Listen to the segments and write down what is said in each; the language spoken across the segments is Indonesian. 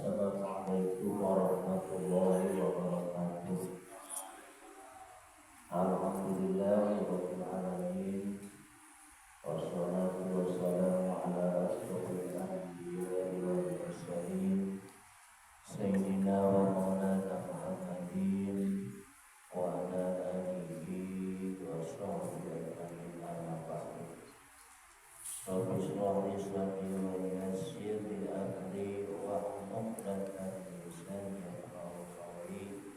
Assalamualaikum warahmatullahi wabarakatuh. Alhamdulillahirabbil alamin. Wassalatu wassalamu ala asyrofil anbiya'i wal mursalin sayyidina wa maulana Muhammadin wa ala alihi wa sahbihi ajma'in. Amma ba'du. Rabbi shrah li sadri wa yassir li amri wahlul 'uqdatam min lisani yafqahu qawli.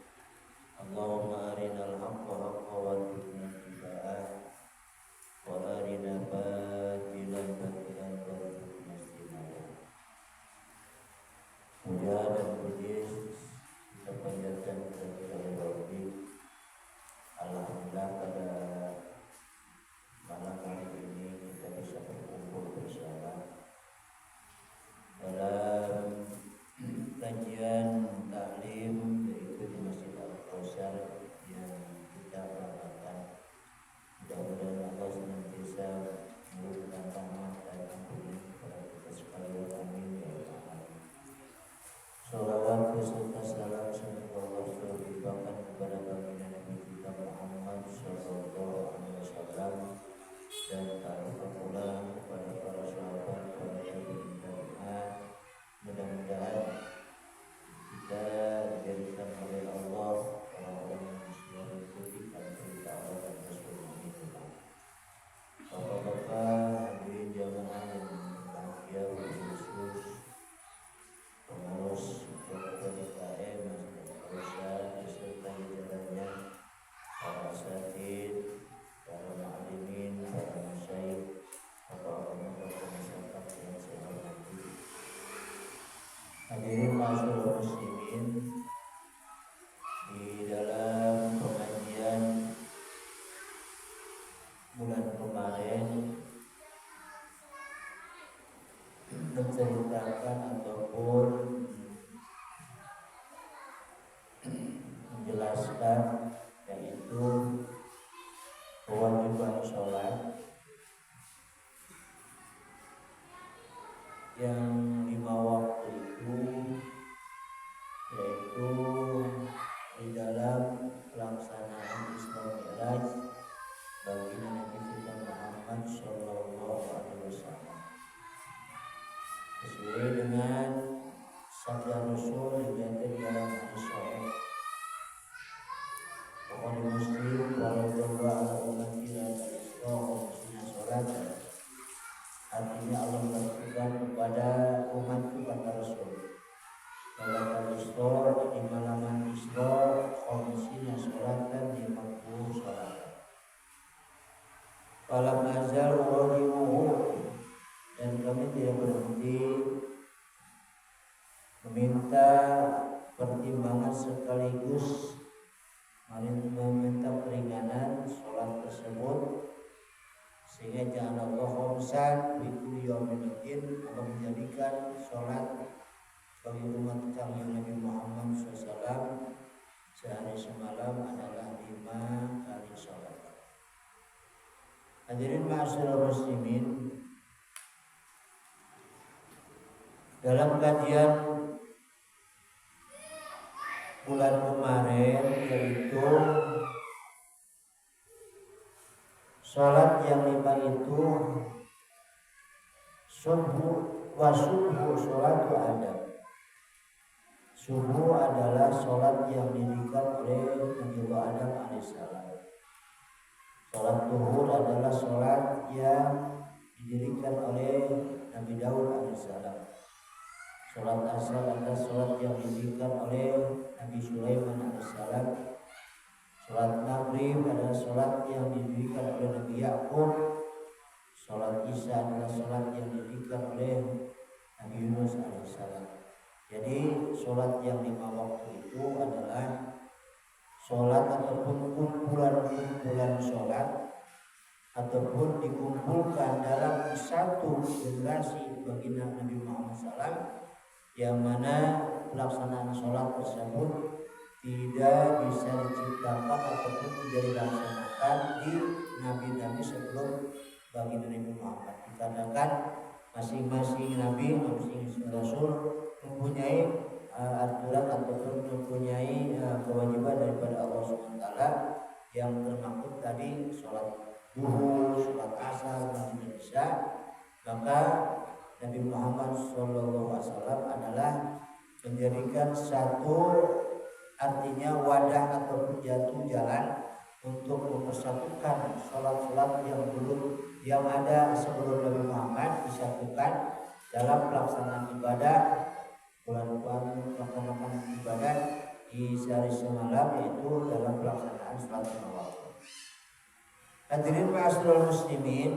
Allahumma arinal haqqa haqqan warzuqna ittiba'ah wa arina batilan batilan warzuqna ijtinabah. Puja dan puji kita panjatkan kepada Rabbi. Alhamdulillah pada malam hari ini kita bisa berkumpul bersama dalam kajian taklim yaitu di Masjid Al-Kausar yang kita banggakan. Mudah-mudahan Allah senantiasa memberikan rahmat dan ampunan kepada kita sekalian. Amin ya rabbal alamin. Sholawat beserta salam semoga Allah limpahkan kepada baginda Nabi kita Muhammad sallallahu alaihi wasallam dan para pula kepada para sahabat, para tabi'in tabi'at. Mudah-mudahan kita diberikan oleh Allah orang-orang yang bisa mengikuti perintah Allah dan Rasulnya itu. Bapak-bapak hadirin jamaah yang berbahagia, khusus pengurus PKM Masjid Al-Kausar beserta jajarannya, para asatidz, para muallimin, para masyayikh, bapak-bapak masyarakat yang saya hormati. Hadirin ma'asyiral muslimin, di dalam pengajian bulan kemarin menceritakan ataupun menjelaskan yaitu kewajiban sholat yang 5 waktu itu, yaitu di dalam pelaksanaan Isra Mi'raj bagi Nabi kita Muhammad sallallahu alaihi wasallam, sesuai dengan sabda Rasul yang di dalam hadis sahih. Bukhari Muslim, kalau coba ala ummati la ta'isra qawmusina sholat, artinya Allah berfirman kepada umatku, kata Rasul, Lailatul Isra, di malaman Isra, qawmusina sholatan, 50 sholat. Falam azal walimuhu, dan kami tidak berhenti meminta pertimbangan sekaligus meminta keringanan sholat tersebut, sehingga jangan Allah khomsan bikul yawmiddin, Allah menjadikan sholat bagi umat kami Nabi Muhammad SAW sehari semalam adalah 5 kali sholat. Hadirin ma'asyiral muslimin, dalam kajian bulan kemarin yaitu sholat yang 5 itu subuh wa subuh sholatu adab. Subuh adalah sholat yang didirikan oleh Nabi Adam alaihissalam. Sholat duhur adalah sholat yang didirikan oleh Nabi Daud alaihissalam. Sholat asar adalah sholat yang didirikan oleh Nabi Sulaiman alaihissalam. Sholat maghrib adalah sholat yang didirikan oleh Nabi Yakub. Sholat isya adalah sholat yang didirikan oleh Nabi Yunus alaihissalam. Jadi sholat yang 5 waktu itu adalah sholat ataupun kumpulan sholat ataupun dikumpulkan dalam satu generasi baginda Nabi Muhammad SAW, yang mana pelaksanaan sholat tersebut tidak bisa diciptakan ataupun tidak dilaksanakan di nabi-nabi sebelum baginda Nabi Muhammad. Dikarenakan masing-masing nabi, masing-masing rasul mempunyai aturan ataupun mempunyai kewajiban daripada Allah Subhanahu wa taala yang termaktub tadi sholat duhur, sholat asar, maghrib, isya, maka Nabi Muhammad SAW adalah menjadikan satu artinya wadah ataupun jatuh jalan untuk mempersatukan sholat-sholat yang ada sebelum Nabi Muhammad disatukan dalam pelaksanaan ibadah melaksanakan ibadah di sehari semalam, yaitu dalam pelaksanaan sholat lima waktu. Hadirin ma'asyiral muslimin,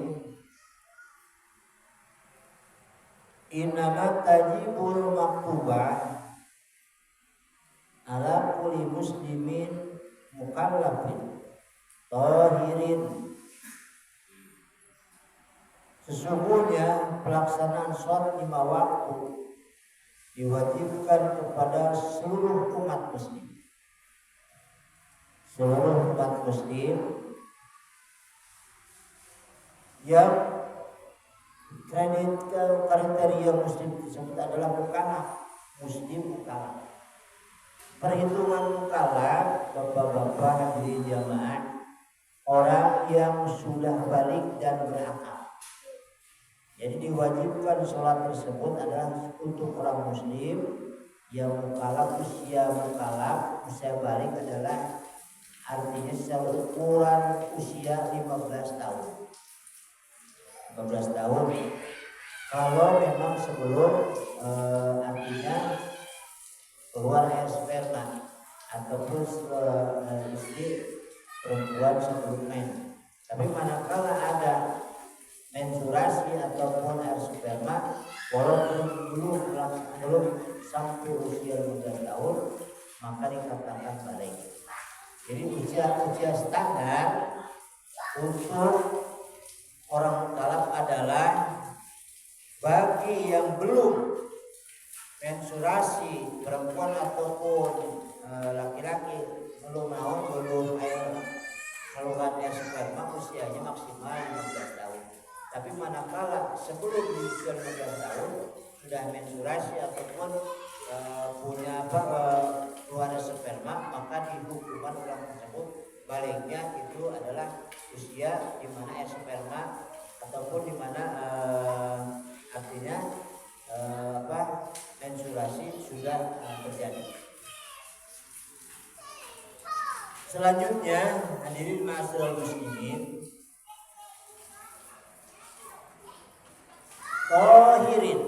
innama tajibul maktubah ala kulli muslimin mukallafin tahirin. Sesungguhnya pelaksanaan sholat lima waktu diwajibkan kepada seluruh umat muslim. Seluruh umat muslim yang kriteria muslim tersebut adalah mukallaf, muslim mukallaf. Perhitungan mukallaf, bapak-bapak hadirin jamaah, orang yang sudah balik dan berakal. Jadi diwajibkan sholat tersebut adalah untuk orang muslim yang mukallaf, usia balik adalah artinya seukuran usia 15 tahun. 15 tahun. Kalau memang sebelum artinya keluar air sperma ataupun istri perempuan sebelum men. Tapi manakala ada menstruasi ataupun air sperma walaupun belum sampai usia 15 tahun, maka dikatakan balik. Jadi usia standar untuk orang mukallaf adalah bagi yang belum menstruasi, perempuan ataupun laki-laki belum keluar air sperma, usianya maksimal 15 tahun. Tapi manakala sebelum usia 15 tahun sudah menstruasi ataupun punya keluar sperma, maka dihukumkan orang tersebut baliknya itu adalah usia di mana air sperma ataupun di mana artinya menstruasi sudah terjadi. Selanjutnya hadirin ma'asyiral muslimin, tahirin,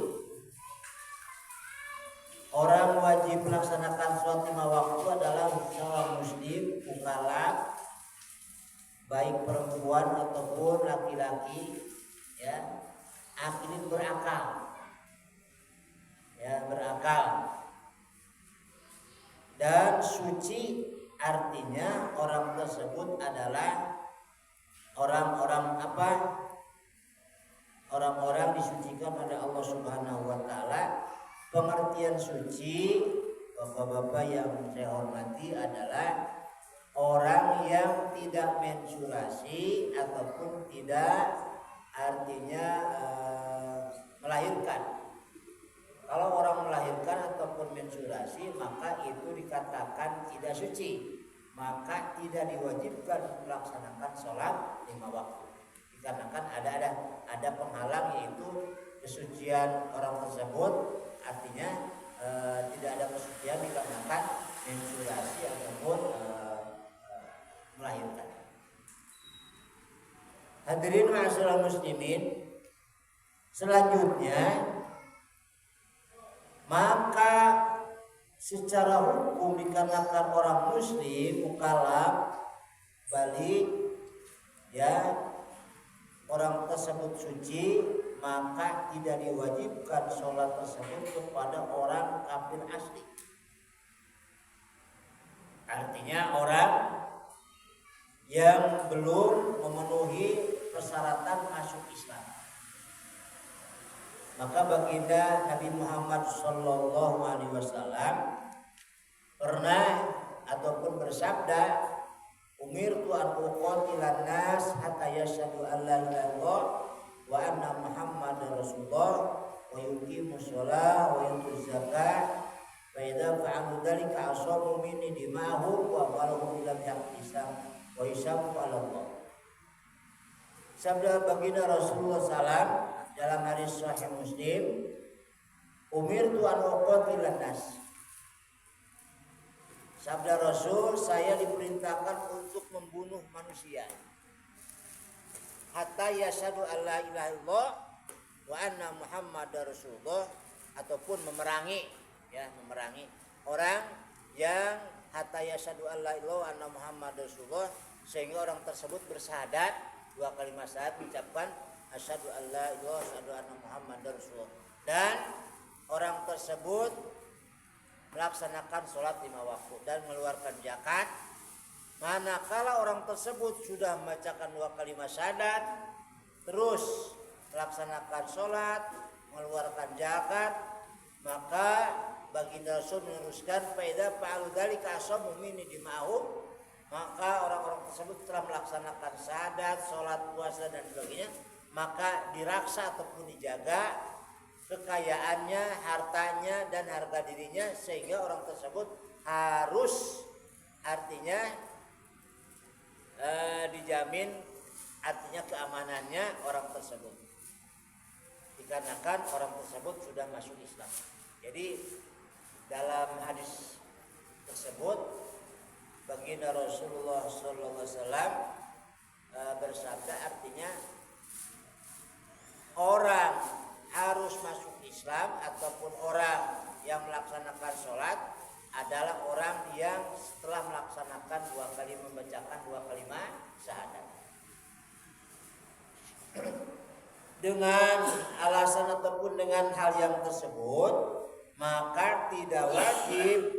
orang wajib melaksanakan sholat lima waktu adalah seorang muslim mukallaf, baik perempuan ataupun laki-laki, ya, akil berakal, ya, berakal dan suci. Artinya orang tersebut adalah orang-orang apa? Orang-orang disucikan oleh Allah Subhanahu wa taala. Pengertian suci, bapak-bapak yang saya hormati, adalah orang yang tidak menstruasi ataupun tidak artinya melahirkan. Kalau orang melahirkan ataupun menstruasi, maka itu dikatakan tidak suci, maka tidak diwajibkan melaksanakan sholat lima waktu. Dikarenakan ada penghalang, yaitu kesucian orang tersebut, artinya tidak ada kesucian dikarenakan menstruasi ataupun melahirkan. Hadirin ma'asyiral muslimin, selanjutnya maka secara hukum dikarenakan orang muslim mukallaf balik, ya, orang tersebut suci, maka tidak diwajibkan sholat tersebut kepada orang kafir asli. Artinya orang yang belum memenuhi persyaratan masuk Islam. Maka baginda Nabi Muhammad SAW pernah ataupun bersabda, umirtu an uqatilan nas hatta yashhadu an la ilaha illallah wa anna Muhammadar Rasulullah wa yuqimus shalah wa yutuz zakat fa idza fa'alu dzalika asamu minni dima'ahum wa amwaluhum ila yahtisab wa hisabu 'ala Allah. Sabda baginda Rasulullah SAW dalam hadis Sahih Muslim, umirtu an uqatilan nas. Sabda Rasul, saya diperintahkan untuk membunuh manusia hatta yashhadu alla ilaha illallah wa anna muhammadar rasulullah, ataupun memerangi orang yang hatta yashhadu alla ilaha illallah wa anna muhammadar rasulullah, sehingga orang tersebut bersyahadat dua kalimat syahadat, mengucapkan asyhadu alla ilaha illallah asyhadu anna muhammadar rasulullah, dan orang tersebut melaksanakan sholat 5 waktu dan mengeluarkan zakat. Manakala orang tersebut sudah membacakan 2 kalimat syahadat, terus melaksanakan sholat, mengeluarkan zakat, maka baginda Rasul meneruskan, fa idza fa'alu dzalika asamu minni dima'ahum, maka orang-orang tersebut telah melaksanakan syahadat, sholat, puasa dan sebagainya, maka diraksa ataupun dijaga kekayaannya, hartanya dan harga dirinya, sehingga orang tersebut harus artinya dijamin, artinya keamanannya orang tersebut, dikarenakan orang tersebut sudah masuk Islam. Jadi dalam hadis tersebut baginda Rasulullah SAW bersabda, artinya orang harus masuk Islam ataupun orang yang melaksanakan sholat adalah orang yang setelah melaksanakan 2 kali membacakan 2 kalimat syahadat. Dengan alasan ataupun dengan hal yang tersebut, maka tidak wajib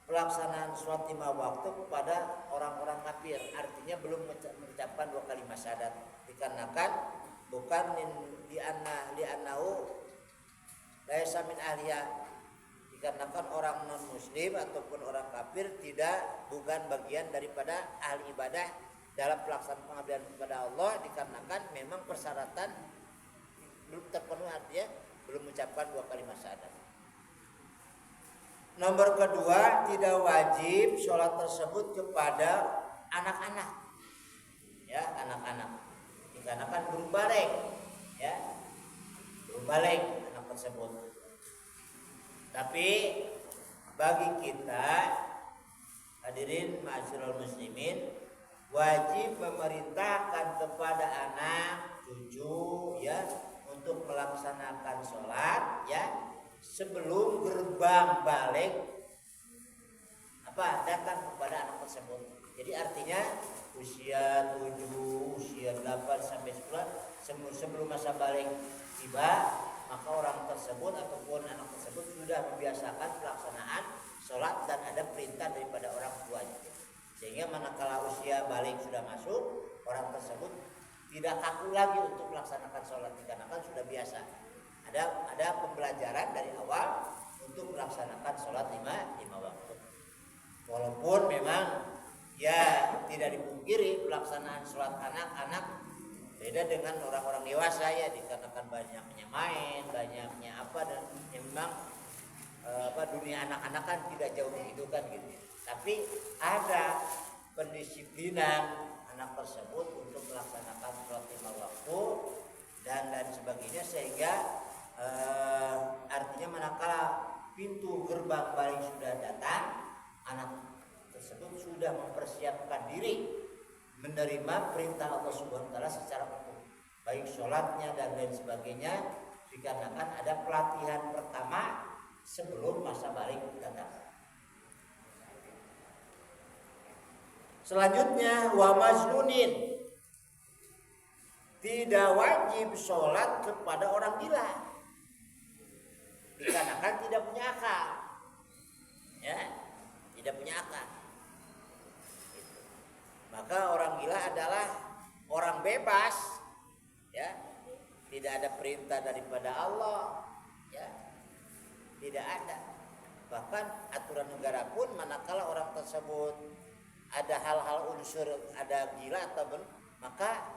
pelaksanaan sholat 5 waktu kepada orang-orang kafir, artinya belum mengucapkan 2 kalimat syahadat, dikarenakan bukan li'annahu laisa min ahliya, dikarenakan orang non muslim ataupun orang kafir bukan bagian daripada ahli ibadah dalam pelaksanaan pengabdian kepada Allah, dikarenakan memang persyaratan belum terpenuhi, artinya belum mengucapkan 2 kalimat syahadat. Nomor kedua, tidak wajib sholat tersebut kepada anak-anak, ya, anak-anak, dikarenakan belum balik, ya, belum balik anak tersebut. Tapi bagi kita hadirin ma'asyiral muslimin, wajib memerintahkan kepada anak cucu, ya, untuk melaksanakan sholat, ya, sebelum gerbang balik datang kepada anak tersebut. Jadi artinya usia 7, usia 8 sampai 10 sebelum masa balik tiba, maka orang tersebut ataupun anak tersebut sudah membiasakan pelaksanaan sholat dan ada perintah daripada orang tuanya. Sehingga manakala usia balik sudah masuk, orang tersebut tidak kaku lagi untuk melaksanakan sholat, dikarenakan sudah biasa. Ada pembelajaran dari awal untuk melaksanakan sholat 5 waktu. Walaupun memang ya tidak dipungkiri pelaksanaan sholat anak-anak beda dengan orang-orang dewasa, ya, dikarenakan banyaknya main, banyaknya dan memang dunia anak-anak kan tidak jauh begitu kan gitu. Tapi ada pendisiplinan anak tersebut untuk melaksanakan sholat 5 waktu dan sebagainya, sehingga artinya manakala pintu gerbang balik sudah datang, anak tersebut sudah mempersiapkan diri menerima perintah Allah Subhanahu wa taala secara utuh, baik sholatnya dan lain sebagainya, dikarenakan ada pelatihan pertama sebelum masa balik datang. Selanjutnya, wa majnunin, tidak wajib sholat kepada orang gila, dikarenakan tidak punya akal, ya, tidak punya akal. Maka orang gila adalah orang bebas, ya, tidak ada perintah daripada Allah, ya, tidak ada. Bahkan aturan negara pun manakala orang tersebut ada hal-hal unsur ada gila atau maka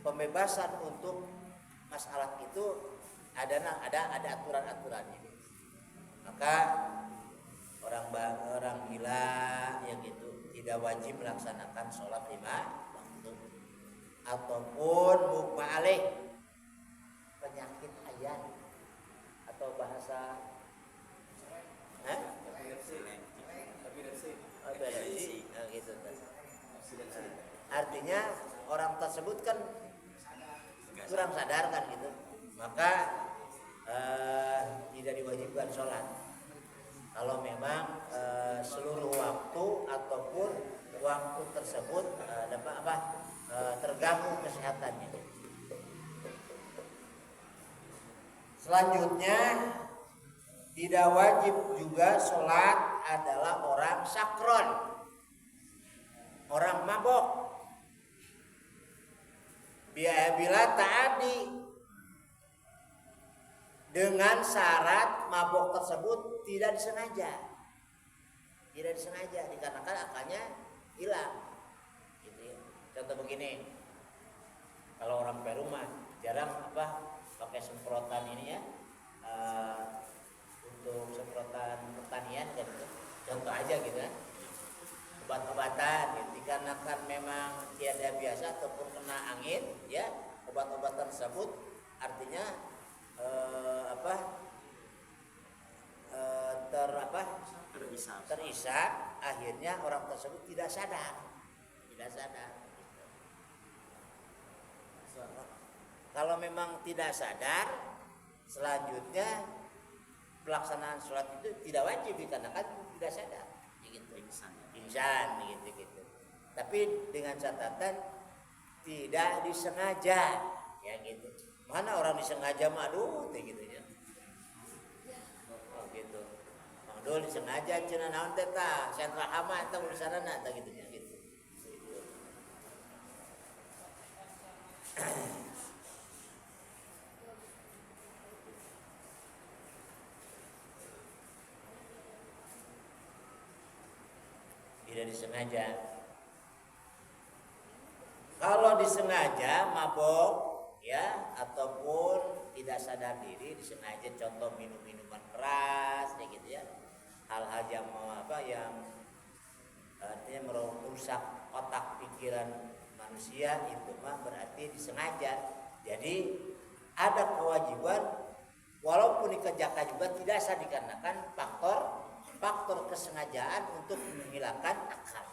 pembebasan untuk masalah itu ada aturan-aturan ini. Maka orang gila ya gitu tidak wajib melaksanakan sholat 5 waktu. Ataupun mukma alaih, penyakit ayat atau bahasa gitu. Artinya orang tersebut kan kurang sadar kan gitu, maka tidak diwajibkan sholat kalau memang seluruh waktu ataupun waktu tersebut terganggu kesehatannya. Selanjutnya tidak wajib juga sholat adalah orang sakron, orang mabok. Bila ta'adi, dengan syarat mabok tersebut tidak disengaja, dikarenakan akalnya hilang. Gitu ya. Contoh begini, kalau orang Peru mah jarang pakai semprotan ini ya, untuk semprotan pertanian kan gitu. Contoh aja gitu ya, obat-obatan gitu. Dikarenakan memang tiada biasa ataupun kena angin ya, obat-obatan tersebut artinya terisap, akhirnya orang tersebut tidak sadar. Kalau memang tidak sadar, selanjutnya pelaksanaan sholat itu tidak wajib dikarenakan tidak sadar, gitu. Pingsan, gitu. Tapi dengan catatan tidak disengaja, ya gitu. Mana orang disengaja madu, gitu ya. Oh gitu. Mangdul disengaja cenah naon teh tah, sentra hama eta urusanana tah gitu ya gitu. Tidak disengaja. Kalau disengaja mabok ya, ataupun tidak sadar diri disengaja, contoh minum-minuman keras ya gitu ya, hal-hal yang yang artinya merusak otak pikiran manusia, itu mah berarti disengaja. Jadi ada kewajiban walaupun dikerjakan juga tidak sah dikarenakan faktor kesengajaan untuk menghilangkan akal.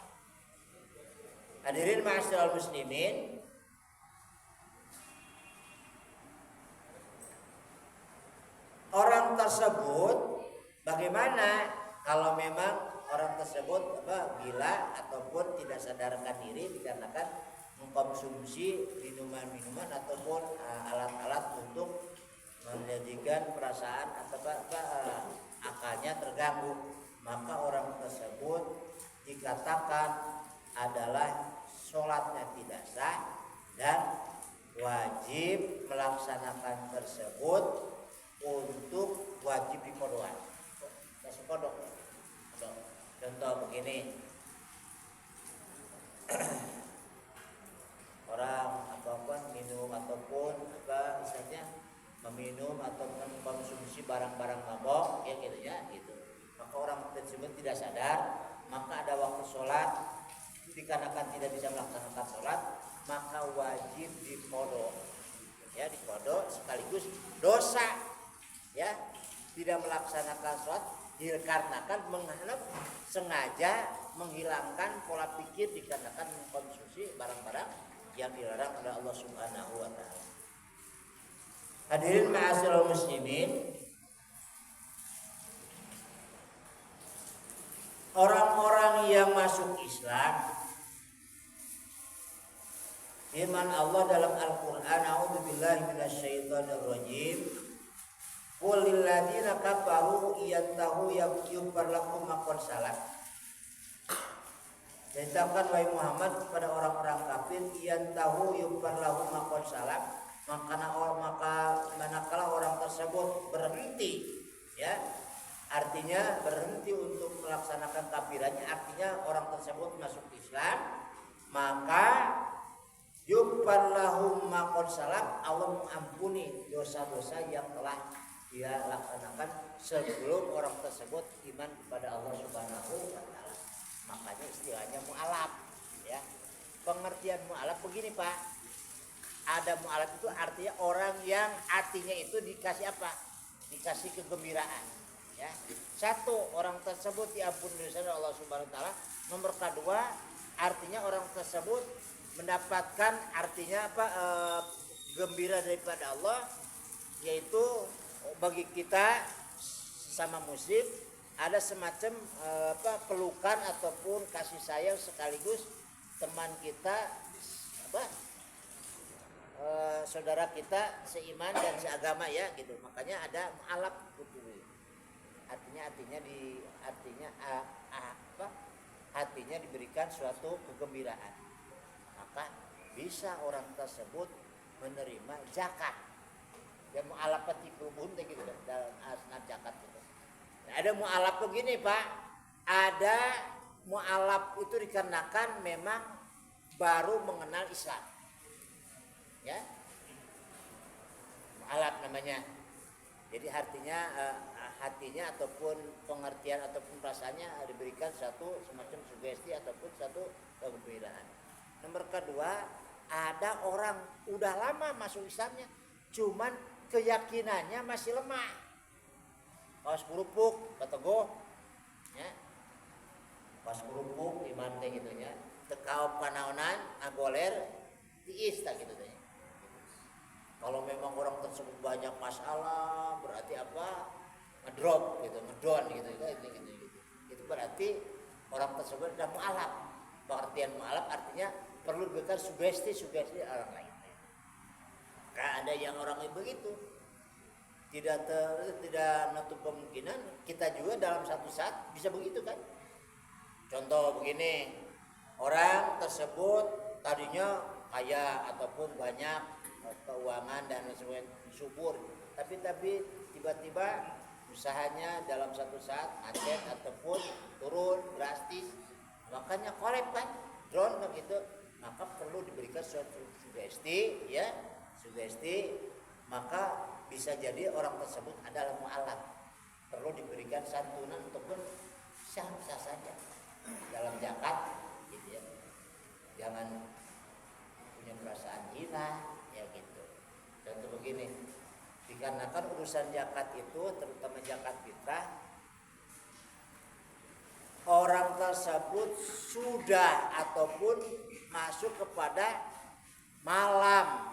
Hadirin ma'asyiral muslimin, orang tersebut bagaimana kalau memang orang tersebut gila ataupun tidak sadarkan diri dikarenakan mengkonsumsi minuman-minuman ataupun alat-alat untuk menjadikan perasaan atau akalnya terganggu, maka orang tersebut dikatakan adalah sholatnya tidak sah dan wajib melaksanakan tersebut untuk wajib dikodokan. Kasih kodok. Contoh begini, orang minum ataupun misalnya meminum atau mengkonsumsi barang-barang mabok ya gitu ya gitu. Maka orang tersebut tidak sadar, maka ada waktu sholat, dikarenakan tidak bisa melaksanakan sholat, maka wajib dikodok. Ya dikodok sekaligus dosa. Ya, tidak melaksanakan sholat dikarenakan sengaja menghilangkan pola pikir dikarenakan mengkonsumsi barang-barang yang dilarang oleh Allah Subhanahu wa taala. Hadirin ma'asyiral muslimin, orang-orang yang masuk Islam, firman Allah dalam Al-Qur'an, a'udzubillahi minasyaitonir rajim, qul lil ladzina kafaru yantahu yaghfir lakum ma qad salaf. Ceritakan wahai Muhammad kepada orang-orang kafir, yantahu yaghfir lahum ma qad salaf, maka manakala orang tersebut berhenti, ya artinya berhenti untuk melaksanakan kafirannya, artinya orang tersebut masuk Islam, maka yughfar lahum ma qad salaf, Allah mengampuni dosa-dosa yang telah dia laksanakan sebelum orang tersebut iman kepada Allah Subhanahu wa taala. Makanya istilahnya mu'alaf ya. Pengertian mu'alaf begini Pak. Ada mu'alaf itu artinya orang yang hatinya itu dikasih apa? Dikasih kegembiraan ya. Satu, orang tersebut diampuni dosa oleh Allah Subhanahu wa taala. Nomor kedua, artinya orang tersebut mendapatkan artinya apa? Gembira daripada Allah, yaitu bagi kita sama muslim ada semacam pelukan ataupun kasih sayang sekaligus teman kita saudara kita seiman dan seagama ya gitu. Makanya ada mu'alaf artinya diberikan suatu kegembiraan. Maka bisa orang tersebut menerima zakat. Ya mu'alafat qulubun gitu dalam asna zakat gitu. Nah, ada mu'alaf begini Pak. Ada mu'alaf itu dikarenakan memang baru mengenal Islam. Ya. Mu'alaf namanya. Jadi hatinya ataupun pengertian ataupun perasaannya diberikan satu semacam sugesti ataupun satu kegembiraan. Nomor kedua, ada orang udah lama masuk Islamnya, cuman keyakinannya masih lemah. Kaos kerupuk, keteguh, ya. Kaos kerupuk iman teh gitu ya. Tekau panaonan, agoler, tiis tak gitu teh. Kalau memang orang tersebut banyak masalah, berarti apa? Ngedrop gitu, ngedon gitu. Itu berarti orang tersebut sudah mu'alaf. Pengertian mu'alaf artinya perlu diberikan sugesti orang lain. Maka ada yang orang begitu, tidak menutup kemungkinan kita juga dalam satu saat bisa begitu kan. Contoh begini, orang tersebut tadinya kaya ataupun banyak keuangan dan sebagainya, subur, tapi tiba-tiba usahanya dalam satu saat macet ataupun turun drastis, makanya kolab kan, drone begitu. Maka perlu diberikan suatu sugesti ya. Sugesti, maka bisa jadi orang tersebut adalah mu'alaf, perlu diberikan santunan ataupun sah saja dalam zakat gitu ya. Jangan punya perasaan hina ya gitu. Contoh begini, dikarenakan urusan zakat itu terutama zakat fitrah, orang tersebut sudah ataupun masuk kepada malam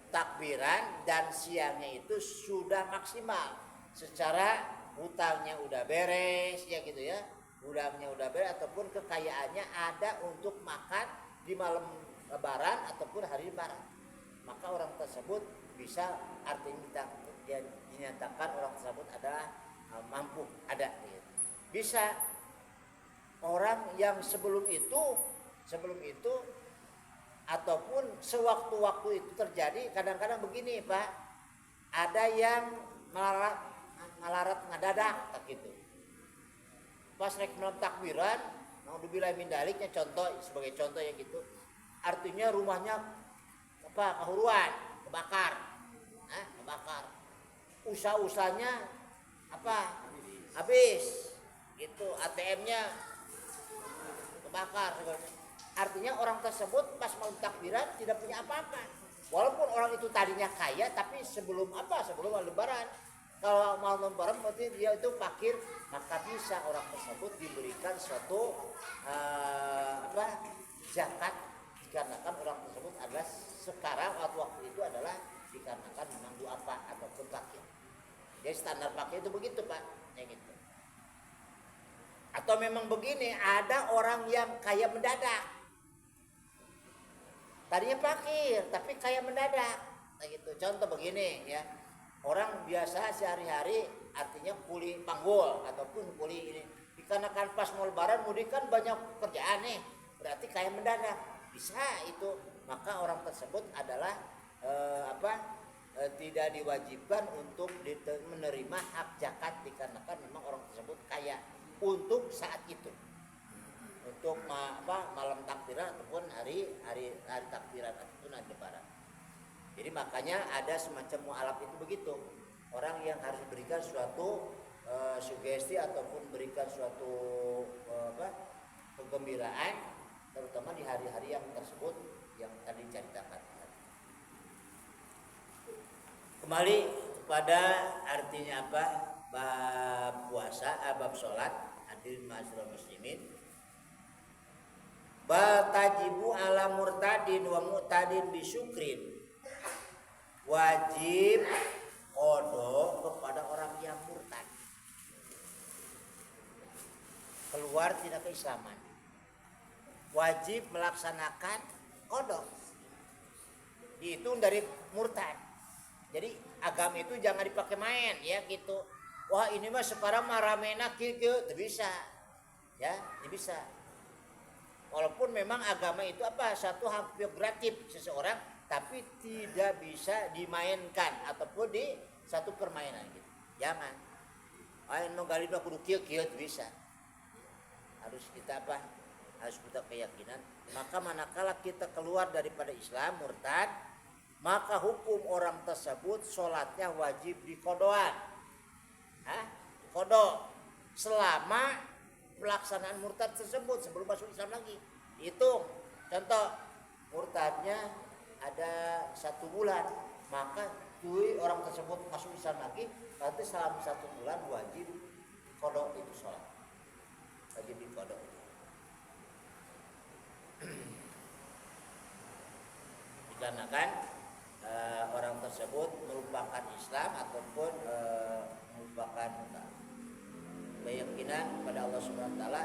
takbiran dan siangnya itu sudah maksimal, secara hutangnya udah beres ya gitu ya, hutangnya udah beres ataupun kekayaannya ada untuk makan di malam lebaran ataupun hari lebaran, maka orang tersebut bisa artinya dinyatakan orang tersebut adalah mampu ada gitu. Bisa orang yang sebelum itu ataupun sewaktu-waktu itu terjadi, kadang-kadang begini Pak, ada yang ngalarat ngadadak tak gitu. Pas naik malam takbiran, naudzubillah min daliknya, sebagai contoh yang gitu, artinya rumahnya kehuruan, kebakar, usaha-usahanya habis, gitu, ATM-nya kebakar. Artinya orang tersebut pas malam takbiran tidak punya apa-apa. Walaupun orang itu tadinya kaya, tapi sebelum lebaran. Kalau malam lebaran berarti dia itu fakir, maka bisa orang tersebut diberikan suatu zakat, dikarenakan orang tersebut adalah sekarang waktu itu adalah dikarenakan memang duafa ataupun fakir. Jadi standar fakir itu begitu Pak, ya gitu. Atau memang begini, ada orang yang kaya mendadak. Tadinya fakir tapi kaya mendadak, nah gitu. Contoh begini ya, orang biasa sehari-hari artinya kuli panggul ataupun kuli ini, dikarenakan pas mau lebaran mudik kan banyak kerjaan nih, berarti kaya mendadak, bisa itu. Maka orang tersebut adalah tidak diwajibkan untuk menerima hak zakat, dikarenakan memang orang tersebut kaya untuk saat itu, untuk malam takbiran ataupun hari takbiran ataupun hari lebaran. Jadi makanya ada semacam mu'alaf itu begitu. Orang yang harus berikan suatu sugesti ataupun berikan suatu kegembiraan, terutama di hari-hari yang tersebut yang tadi diceritakan. Kembali kepada artinya apa? Bab puasa, bab sholat, hadirin ma'asyiral muslimin. Bal tajibu ala murtadin wa mu'tadin bisyukrin. Wajib qada kepada orang yang murtad, keluar tidak keislaman, wajib melaksanakan qada, dihitung dari murtad. Jadi agama itu jangan dipakai main ya gitu. Wah ini mah sekarang maramena kieu, tidak bisa ya, tidak bisa. Walaupun memang agama itu apa, satu hak prerogatif seseorang, tapi tidak bisa dimainkan ataupun di satu permainan gitu. Jangan. Ayo nonggali dua kudu kieu bisa. Harus kita apa? Harus kita keyakinan. Maka manakala kita keluar daripada Islam murtad, maka hukum orang tersebut sholatnya wajib diqodaan. Qada selama pelaksanaan murtad tersebut sebelum masuk Islam lagi. Hitung. Contoh murtadnya ada 1 bulan, maka orang tersebut masuk Islam lagi, berarti selama 1 bulan wajib qada itu sholat. Wajib diqada. Dikarenakan orang tersebut merupakan Islam ataupun merupakan keyakinan pada Allah Subhanahu wa taala,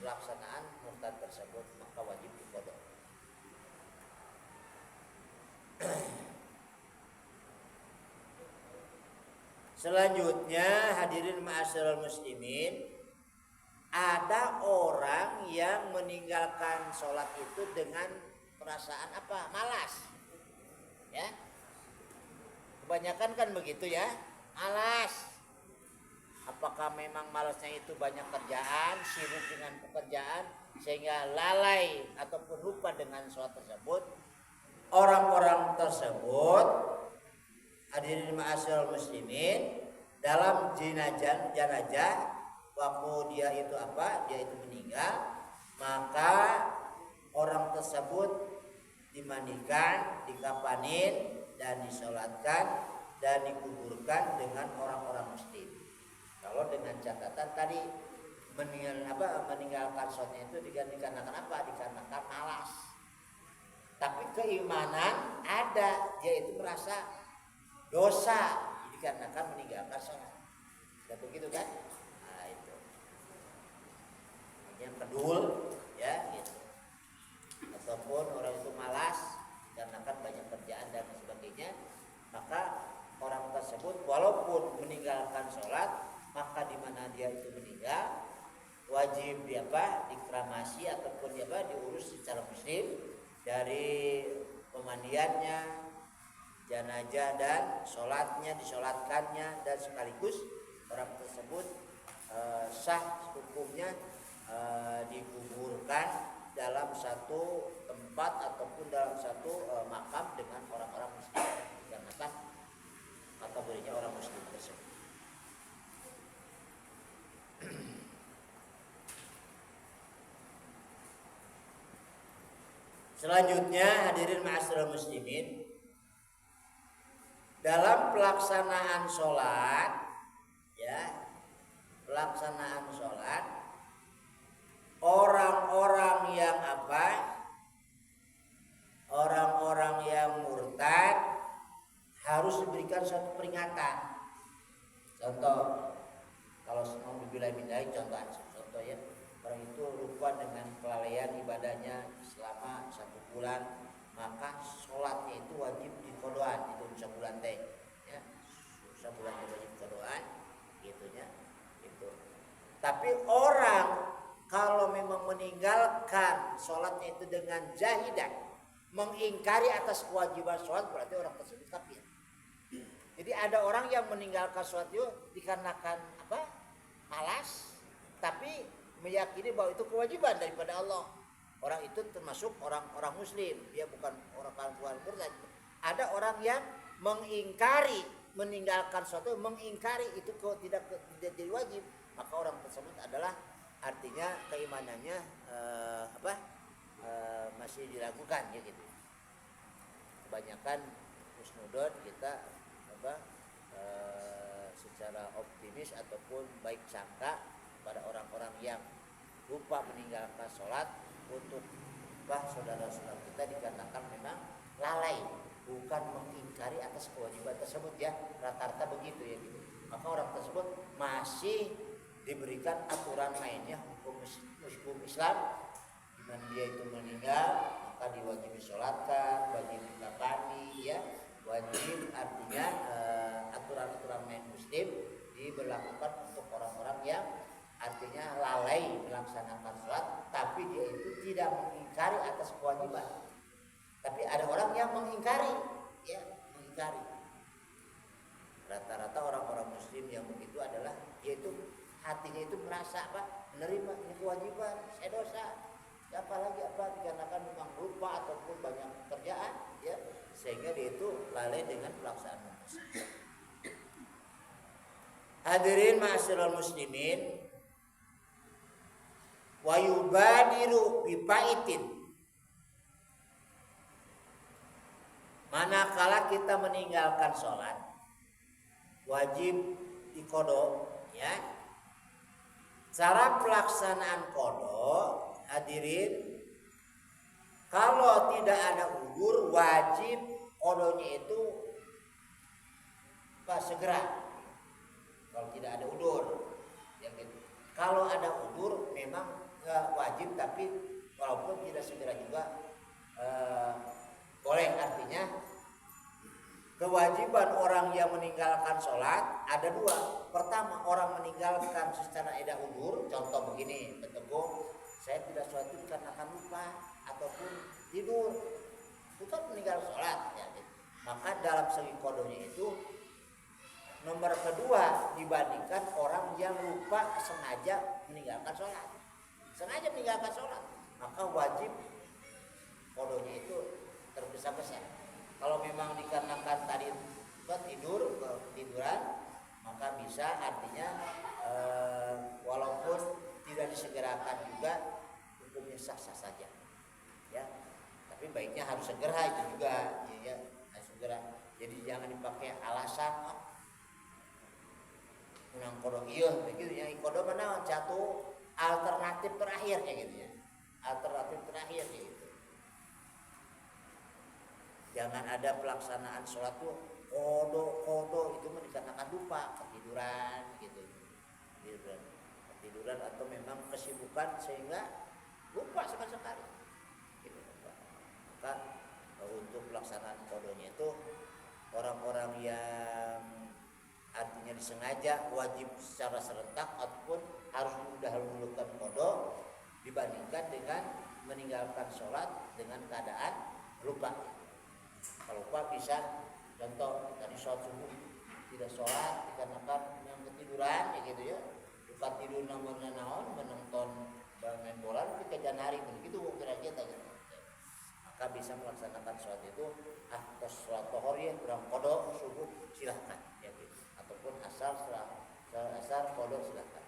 pelaksanaan murtad tersebut maka wajib diqada. Selanjutnya hadirin ma'asyiral muslimin, ada orang yang meninggalkan sholat itu dengan perasaan apa? Malas. Ya. Kebanyakan kan begitu ya, malas. Apakah memang malasnya itu banyak kerjaan, sibuk dengan pekerjaan sehingga lalai ataupun lupa dengan sholat tersebut? Orang-orang tersebut hadirin ma'asyiral muslimin, dalam jenazah waktu dia itu apa? Dia itu meninggal, maka orang tersebut dimandikan, dikafanin dan disolatkan dan dikuburkan dengan orang-orang muslim. Kalau dengan catatan tadi meninggalkan sholatnya itu dikarenakan apa? Dikarenakan malas. Tapi keimanan ada, dia itu merasa dosa dikarenakan meninggalkan sholat. Dan begitu kan? Nah itu. Yang kedul ya gitu. Ataupun orang itu malas dikarenakan banyak kerjaan dan sebagainya, maka orang tersebut walaupun meninggalkan sholat, maka di mana dia itu meninggal wajib dikramasi ataupun diurus secara muslim, dari pemandiannya, jenazah dan sholatnya, disolatkannya, dan sekaligus orang tersebut sah hukumnya dikuburkan dalam satu tempat ataupun dalam satu makam dengan orang-orang muslim, karena kan kategorinya orang muslim tersebut. Selanjutnya hadirin ma'asyiral muslimin, dalam pelaksanaan sholat ya, pelaksanaan sholat, orang-orang yang orang-orang yang murtad harus diberikan satu peringatan. Contoh, kalau mau dibilang-bilang contoh ya, orang itu lupa dengan kelalaian ibadahnya selama 1 bulan, maka sholatnya itu wajib diqodaan, itu 1 bulan teh ya, 1 bulan wajib diqodaan gitunya gitu. Tapi orang kalau memang meninggalkan sholatnya itu dengan jahidan, mengingkari atas kewajiban sholat, berarti orang tersebut kafir. Jadi ada orang yang meninggalkan sholat itu dikarenakan malas, tapi meyakini bahwa itu kewajiban daripada Allah. Orang itu termasuk orang muslim, dia bukan orang murtad. ada orang yang mengingkari, meninggalkan sesuatu, mengingkari itu kok tidak jadi wajib, maka orang tersebut adalah artinya keimanannya masih diragukan ya gitu. Kebanyakan husnudon kita secara optimis ataupun baik sangka pada orang-orang yang lupa meninggalkan sholat untuk saudara-saudara kita dikatakan memang lalai, bukan mengingkari atas kewajiban tersebut ya, rata-rata begitu ya gitu. Maka orang tersebut masih diberikan aturan mainnya hukum Islam, di mana dia itu meninggal maka diwajibi sholatkan, wajib dikafani ya, wajib artinya aturan-aturan main muslim diberlakukan untuk orang-orang yang artinya lalai melaksanakan sholat, tapi dia itu tidak mengingkari atas kewajiban. Tapi ada orang yang mengingkari, ya mengingkari. Rata-rata orang-orang muslim yang begitu adalah dia itu hatinya itu merasa menerima ini kewajiban, saya dosa. Apalagi dikarenakan memang lupa ataupun banyak pekerjaan, ya sehingga dia itu lalai dengan pelaksanaan tersebut. Hadirin ma'asyiral muslimin, wa yubadiru bipaitin, manakala kita meninggalkan sholat wajib diqodho ya. Cara pelaksanaan qodho, hadirin, kalau tidak ada udzur wajib qodhonya itu segera. Kalau tidak ada udzur ya gitu. Kalau ada udzur memang wajib, tapi walaupun tidak segera juga boleh. Artinya kewajiban orang yang meninggalkan sholat ada dua. Pertama, orang meninggalkan secara ada udzur, contoh begini, berteguh saya tidak sholat itu karena lupa ataupun tidur, bukan meninggal sholat ya. Maka dalam segi qodhonya itu nomor kedua dibandingkan orang yang lupa sengaja meninggalkan sholat. Sengaja meninggalkan sholat, maka wajib qodhonya itu tergesa-gesa. Kalau memang dikarenakan tadi tidur, ketiduran, maka bisa artinya walaupun tidak disegerakan juga hukumnya sah-sah saja. Ya, tapi baiknya harus segera itu juga, ya, harus segera. Jadi jangan dipakai alasan menang qodho iya begitu ya. Qodho mana jatuh alternatif terakhir kayak gitu ya. Alternatif terakhir kayak gitu. Jangan ada pelaksanaan sholat tuh qodho itu dikarenakan lupa, ketiduran gitu. Ketiduran atau memang kesibukan sehingga lupa sekali. Gitu. Maka untuk pelaksanaan qodhonya itu orang-orang yang artinya disengaja wajib secara serentak ataupun harus mendahulukan qodho dibandingkan dengan meninggalkan sholat dengan keadaan lupa. Kalau lupa bisa, contoh tadi sholat subuh tidak sholat dikarenakan yang ketiduran ya gitu ya, lupa tidur namun menonton main bola kekejan hari begitu kira-kira gitu. Maka bisa melaksanakan sholat itu atas sholat tohor ya kurang qodho subuh silahkan ya gitu. Ataupun asar qodho silahkan.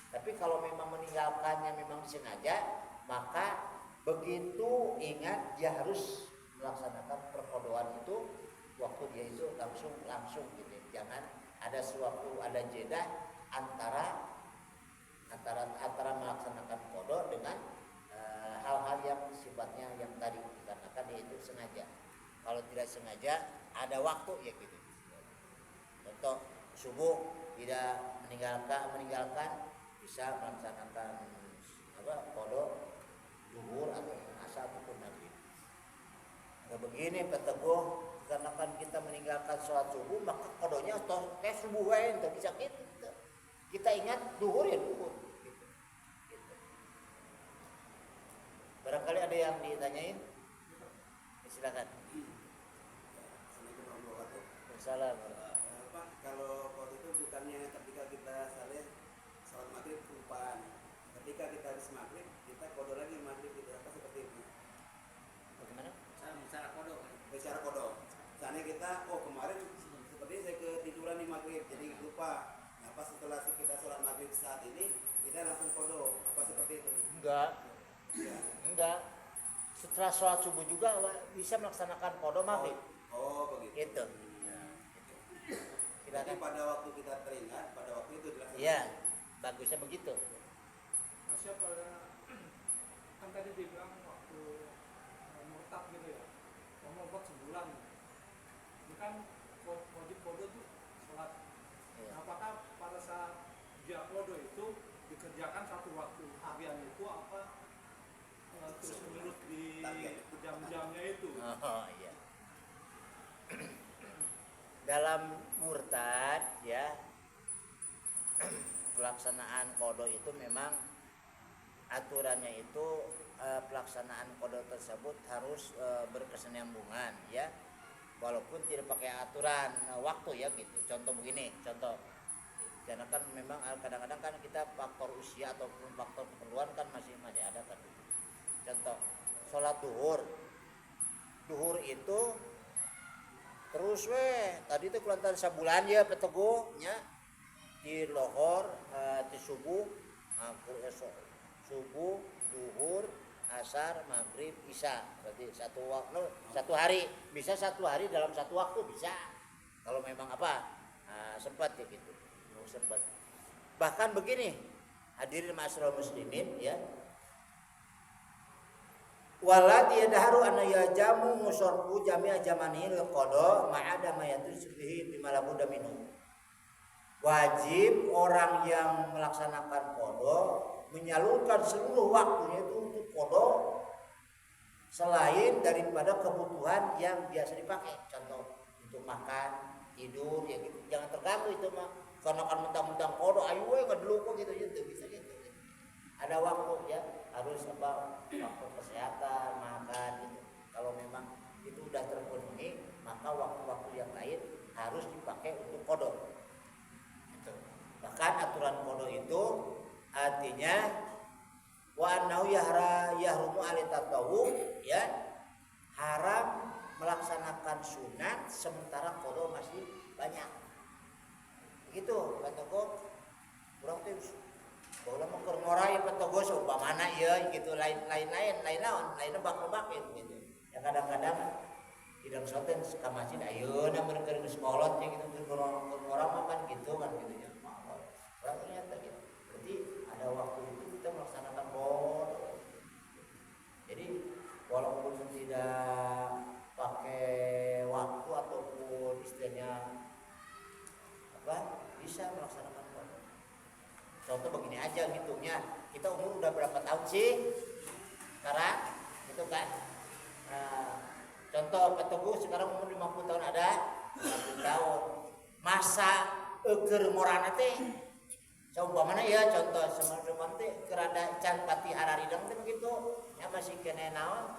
Tapi kalau memang meninggalkannya memang disengaja, maka begitu ingat dia harus melaksanakan perqodhoan itu waktu dia itu langsung gitu. Jangan ada suatu jeda antara melaksanakan qodho dengan hal-hal yang sifatnya yang tadi dikarenakan dia itu sengaja. Kalau tidak sengaja ada waktu ya gitu. Contoh subuh tidak meninggalkan bisa melaksanakan qodho zuhur ataupun asar ataupun maghrib. Nah begini peteguh, karena kan kita meninggalkan sholat subuh maka qodhonya kayak subuh wae teu bisa gitu. Kita ingat duhur ya duhur gitu. Barangkali ada yang ditanyain? Silakan. Salam. Kalau qodho itu bukannya ketika kita sholat maghrib kelupaan, ketika kita habis maghrib kita qodho lagi maghrib gitu, apa seperti itu? Bagaimana? Cara qodho. enggak. Setelah sholat subuh juga bisa melaksanakan qada maghrib. Oh begitu. Itu. Jadi Silakan. pada waktu kita teringat, pada waktu itu dilaksanakan. Iya, bagusnya begitu. Masya pada kan tadi dibilang waktu murtad gitu ya, mau buat sebulan, ini kan wajib kodo tuh sholat. Iya. Apakah pada saat dia kodo itu dikerjakan satu waktu harian itu apa terus menerus di jam-jamnya itu? Oh iya. Dalam murtad ya, pelaksanaan qada itu memang aturannya itu pelaksanaan qada tersebut harus berkesinambungan ya, walaupun tidak pakai aturan waktu ya gitu. Contoh begini, karena kan memang kadang-kadang kan kita faktor usia ataupun faktor keperluan kan masih ada kan. Contoh sholat duhur itu terus tadi itu kelantan sabulan ya peteguhnya di lohor di subuh duhur asar maghrib isya, berarti satu hari bisa, satu hari dalam satu waktu bisa kalau memang sempat ya gitu, sempat. Bahkan begini hadirin ma'asyiral muslimin ya, wala tiadaharu anna yajamu musarfu jami'a jamanil qada ma'ada ma yatusbihi bima la budda minhu. Wajib orang yang melaksanakan qada menyalurkan seluruh waktunya itu untuk qada selain daripada kebutuhan yang biasa dipakai. Contoh untuk makan, tidur ya gitu. Jangan terganggu itu mah. Karena kan mentang-mentang qada ayo ngedelu kok gitu bisa gitu. Ada waktu ya, harus waktu kesehatan, makan gitu. Kalau memang itu udah terpenuhi, maka waktu-waktu yang lain harus dipakai untuk qada. Gitu. Bahkan aturan qada itu artinya wa annahu yahrumu alitatawwu ya, haram melaksanakan sunat sementara qada masih banyak. Begitu kata kok. Kurang tuh kalau mau ngorai petogo seumpamana ya gitu, lain bak-bakin gitu. Ya kadang-kadang tidak soten ka masjid ayeuna mun keur geus kolot gitu orang makan gitu kan gitu ya. Ternyata gitu. Berarti ada waktu itu kita melaksanakan qada. Jadi walaupun tidak pakai waktu ataupun istilahnya bisa melaksanakan qada. Contoh begini aja ngitungnya, kita umur udah berapa tahun sih sekarang gitu kan. Contoh peteguh sekarang umur 50 tahun ada 50 tahun, masa eueur morana teh saumpamana ya, contoh semen teh kerada can pati hararidang teh begitu ya, masih kene naon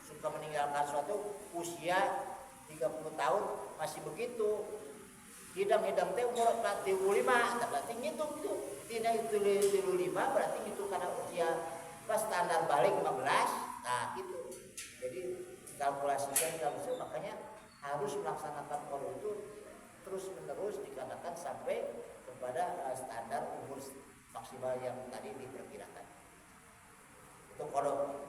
suka meninggalkan suatu usia 30 tahun masih begitu. Hidang-hidang teh umur 45, berarti ngitung tuh. Tidak itu 35 berarti itu karena usia pas standar balik 15. Nah, gitu. Jadi kalkulasikan makanya harus melaksanakan qada itu terus-menerus dikatakan sampai kepada standar umur maksimal yang tadi diperkirakan. Itu qada.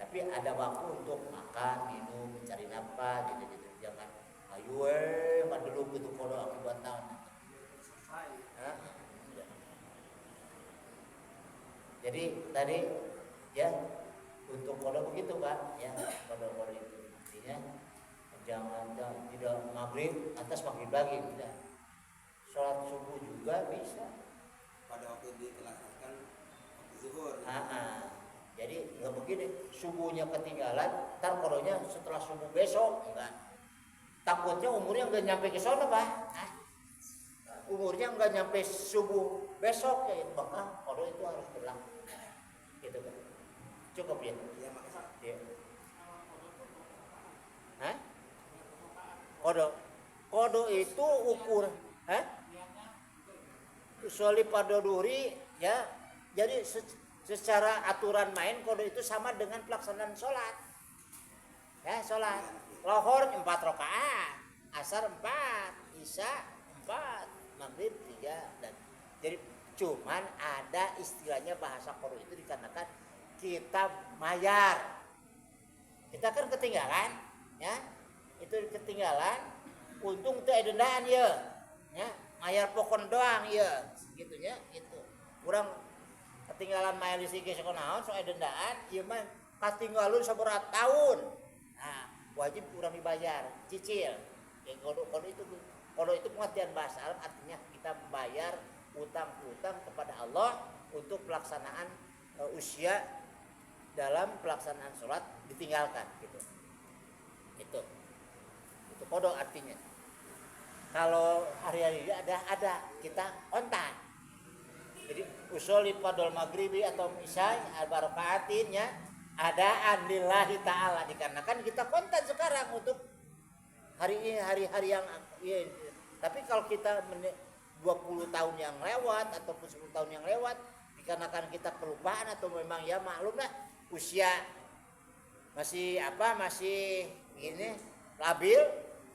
Tapi ada waktu untuk makan, minum, mencari nafkah gitu-gitu. Jangan ayo padahal gitu qada akibat naon. Jadi tadi ya untuk qada begitu kan ya, qada itu artinya jangan tidak maghrib atas maghrib lagi tidak. Sholat subuh juga bisa Pada waktu dilaksanakan waktu zuhur. Jadi nggak begini subuhnya ketinggalan, ntar qadanya setelah subuh besok enggak. Takutnya umurnya nggak nyampe ke sana Pak. Umurnya nggak nyampe subuh besok ya, maka qada itu harus berlaku. Gitu kan. Cukup ya? Ya makanya Ya. Hah? Qada itu ukur, Kecuali pada duri ya. Jadi secara aturan main qada itu sama dengan pelaksanaan sholat. Ya, sholat. Lohor 4 rakaat, asar 4, isya 4, maghrib 3 dan jadi Cuman ada istilahnya bahasa kodo itu dikarenakan kita mayar. Kita kan ketinggalan, ya. Itu ketinggalan, untung teu dendaan ya. Ya, mayar pokon doang ya, gitunya gitu. Kurang ketinggalan mayar listrik geus kunaon soal dendaan, ieu mah katinggalun sabaraha tahun. Nah, wajib kurang dibayar, cicil. Ya, kodo itu pengertian bahasa Arab artinya kita membayar utang-utang kepada Allah untuk pelaksanaan usia dalam pelaksanaan sholat ditinggalkan gitu. Itu kodo artinya. Kalau hari-hari ada kita kontan. Jadi usul fadol maghribi atau isya al-barakaatin ya ada lillahi ta'ala dikarenakan kita kontan sekarang untuk hari ini hari-hari yang ya, tapi kalau kita 20 tahun yang lewat ataupun 10 tahun yang lewat dikarenakan kita kelupaan atau memang ya maklum lah usia masih ini labil,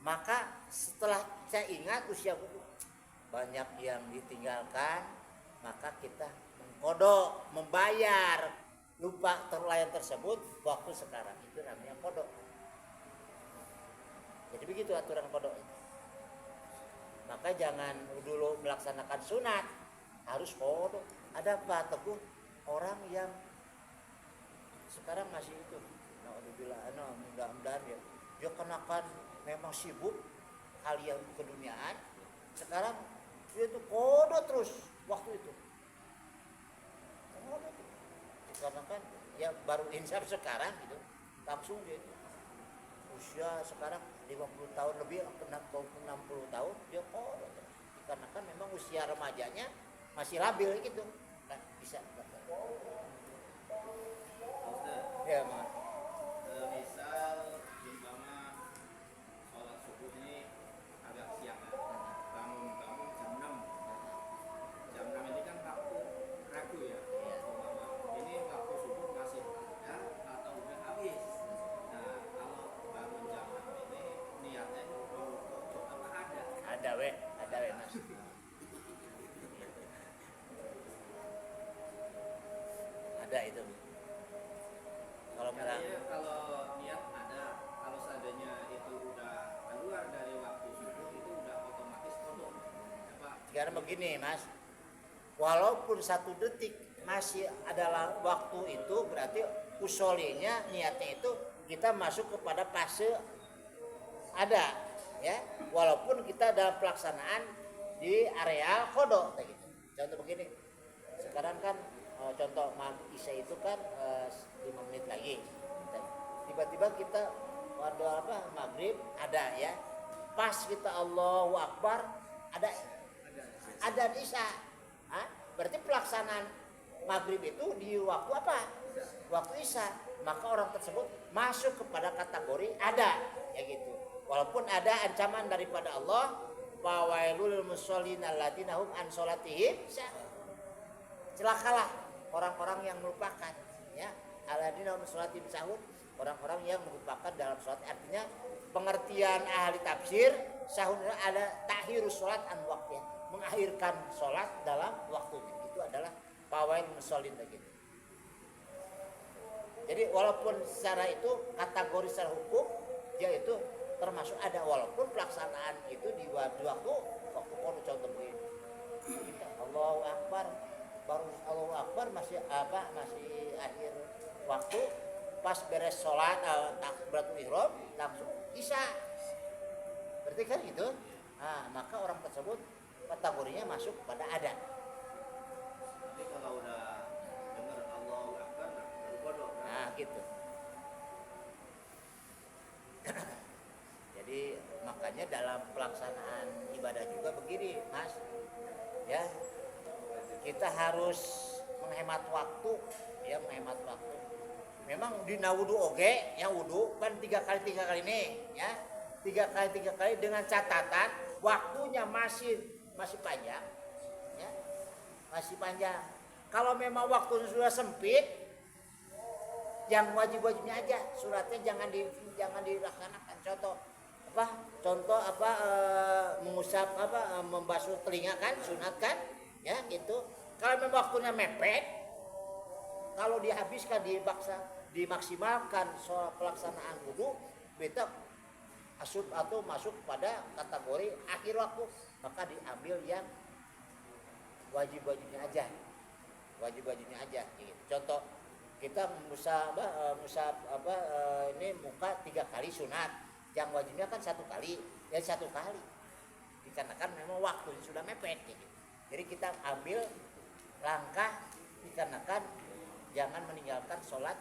maka setelah saya ingat usia banyak yang ditinggalkan, maka kita mengkodok, membayar lupa terlayan tersebut waktu sekarang, itu namanya kodok. Jadi begitu aturan kodok itu. Maka jangan dulu melaksanakan sunat, harus kodok. Ada Pak Teguh orang yang sekarang masih itu, mudah-mudahan ya, dia kenakan memang sibuk kalian keduniaan, sekarang dia tuh kodok terus waktu itu. Kodok tuh. Karena kan ya baru insaf sekarang gitu, langsung dia itu. Usia sekarang 50 tahun lebih, 60 tahun dia kodok. Karena kan memang usia remajanya masih labil gitu, kan bisa. Ya, Mas. Misal umpama sholat subuh ini agak siang ya. Bangun jam 6 ini kan waktu ragu ya. Umpama ini waktu subuh masih ada atau udah habis. Nah, kalau bangun jam 6 ini niatnya mau kodok apa ada? Ada Mas. Ada itu. Kalau niat ada, kalau seandainya itu udah keluar dari waktu subuh itu udah otomatis kodok. Karena begini Mas, walaupun 1 detik masih adalah waktu itu, berarti usolinya niatnya itu kita masuk kepada fase ada ya, walaupun kita dalam pelaksanaan di areal kodok gitu. Contoh begini, sekarang kan contoh isya itu kan 5 menit lagi, tiba-tiba kita maghrib ada ya, pas kita Allahu Akbar ada isya, berarti pelaksanaan maghrib itu di waktu apa? Waktu isya, maka orang tersebut masuk kepada kategori ada ya gitu. Walaupun ada ancaman daripada Allah, fawailul musallin alladzina hum an sholatihim, celakalah orang-orang yang melupakan ya, alladzina hum sholatihim sahun, orang-orang yang melupakan dalam sholat. Artinya pengertian ahli tafsir sahun ada takhirus sholat an waqtiha, mengakhirkan sholat dalam waktunya, itu adalah fawailul musallin begitu. Jadi walaupun secara itu kategori secara hukum dia itu termasuk ada, walaupun pelaksanaan itu di waktu contoh begini, Allahu Akbar, baru Allahu Akbar masih akhir waktu, pas beres sholat takbiratul ihram langsung isya, berarti kan gitu. Nah, maka orang tersebut kategorinya masuk pada ada. Tapi kalau udah dengar Allahu Akbar baru kodok. Nah gitu. Jadi makanya dalam pelaksanaan ibadah juga begini Mas ya, kita harus menghemat waktu ya, menghemat waktu. Memang di wudu oge yang wudu kan 3 kali nih ya, 3 kali dengan catatan waktunya masih panjang ya, masih panjang. Kalau memang waktunya sudah sempit, yang wajib-wajibnya aja, suratnya jangan dilaksanakan. Contoh mengusap membasuh telinga kan sunat kan ya gitu. Kalau memang waktunya mepet, kalau dihabiskan, dimaksimalkan soal pelaksanaan wudu, beta asup atau masuk pada kategori akhir waktu, maka diambil yang wajib-wajibnya aja, gitu. Contoh, kita ini muka 3 kali sunat, yang wajibnya kan 1 kali, ya 1 kali, dikarenakan memang waktunya sudah mepet, gitu. Jadi kita ambil langkah dikarenakan jangan meninggalkan sholat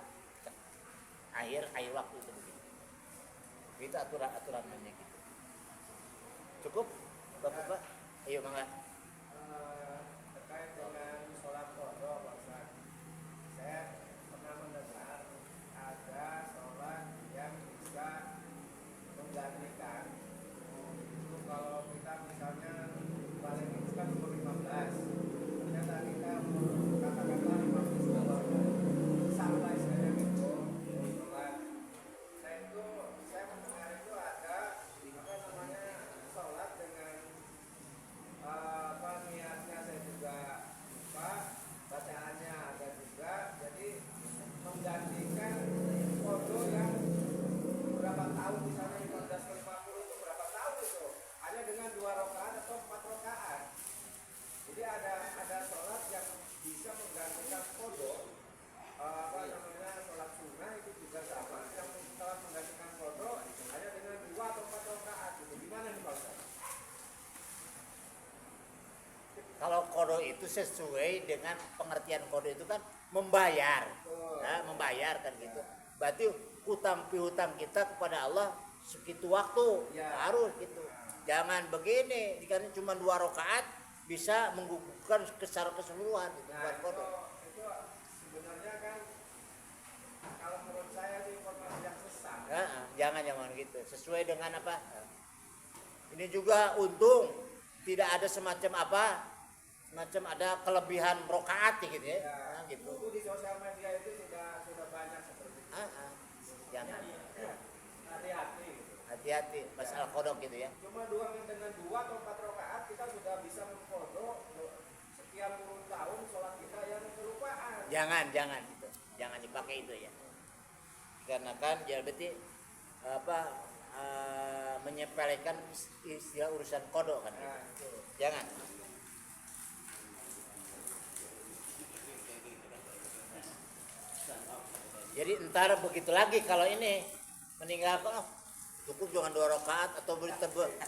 akhir waktu itu begitu. Itu aturan mainnya gitu. Cukup, Bapak? Ayo mangga. Terkait dengan sholat qadha, Pak Ustaz. Saya pernah mendengar ada sholat yang bisa menggantikan. Itu kalau kita misalnya paling itu kan umur 15, ternyata kita katakanlah 15 tahun sampai saya itu sholat. Saya mendengar itu ada apa namanya sholat dengan niatnya saya juga lupa, bacaannya ada juga, jadi menggantikan foto yang berapa tahun, misalnya 15 ke 50 itu berapa tahun itu hanya dengan 2 rakaat atau 4 rakaat. Jadi ada sholat yang bisa menggantikan foto, sholat sunnah itu juga sama, yang sholat menggantikan foto hanya dengan 2 atau 4 rakaat. Itu gimana nih Pak Ustaz? Kalau qadha itu sesuai dengan pengertian qadha itu kan membayar, membayar kan gitu. Berarti hutang piutang kita kepada Allah segitu waktu, harus gitu. Jangan begini, dikarenakan cuma 2 rakaat bisa menggugurkan secara keseluruhan itu buat qadha. Itu sebenarnya kan kalau menurut saya itu informasi yang sesat. Jangan gitu. Sesuai dengan apa? Ini juga untung tidak ada semacam ada kelebihan rokaat gitu ya. Gitu. Itu di sosial media itu sudah banyak seperti itu. Jangan. Hati-hati. Masalah kodok gitu ya. Cuma dengan 2 atau 4 rakaat kita sudah bisa mengkodok sekian puluh tahun sholat kita yang kelupaan. Jangan gitu. Jangan dipakai itu ya. Karena kan ya berarti menyepelekan istilah urusan kodok kan. Gitu. Jangan. Jadi entar begitu lagi kalau ini meninggalkan cukup jangan 2 rakaat atau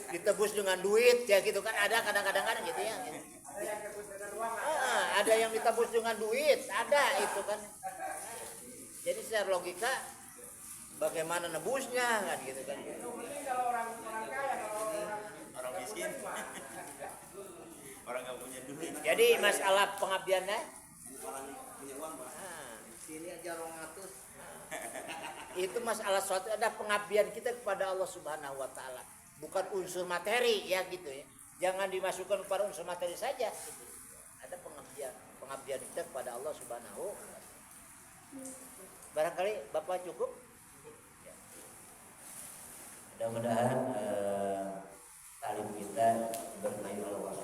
ditebus dengan duit ya gitu kan, ada kadang-kadang kan gitu ya. Gitu. Ada yang ditebus dengan uang. Ada yang ditebus dengan duit, ada itu kan. Jadi secara logika bagaimana nebusnya kan gitu kan. Itu penting kalau orang kaya, kalau orang miskin. Orang nggak punya duit. Jadi masalah pengabdiannya Orang punya uang Pak. sini aja 200. Itu masalah suatu ada pengabdian kita kepada Allah Subhanahu wa taala, bukan unsur materi ya gitu ya. Jangan dimasukkan kepada unsur materi saja gitu. Ada pengabdian kita kepada Allah Subhanahu wa taala. Barangkali Bapak cukup? Ya. Mudah-mudahan talim kita berkahi Allah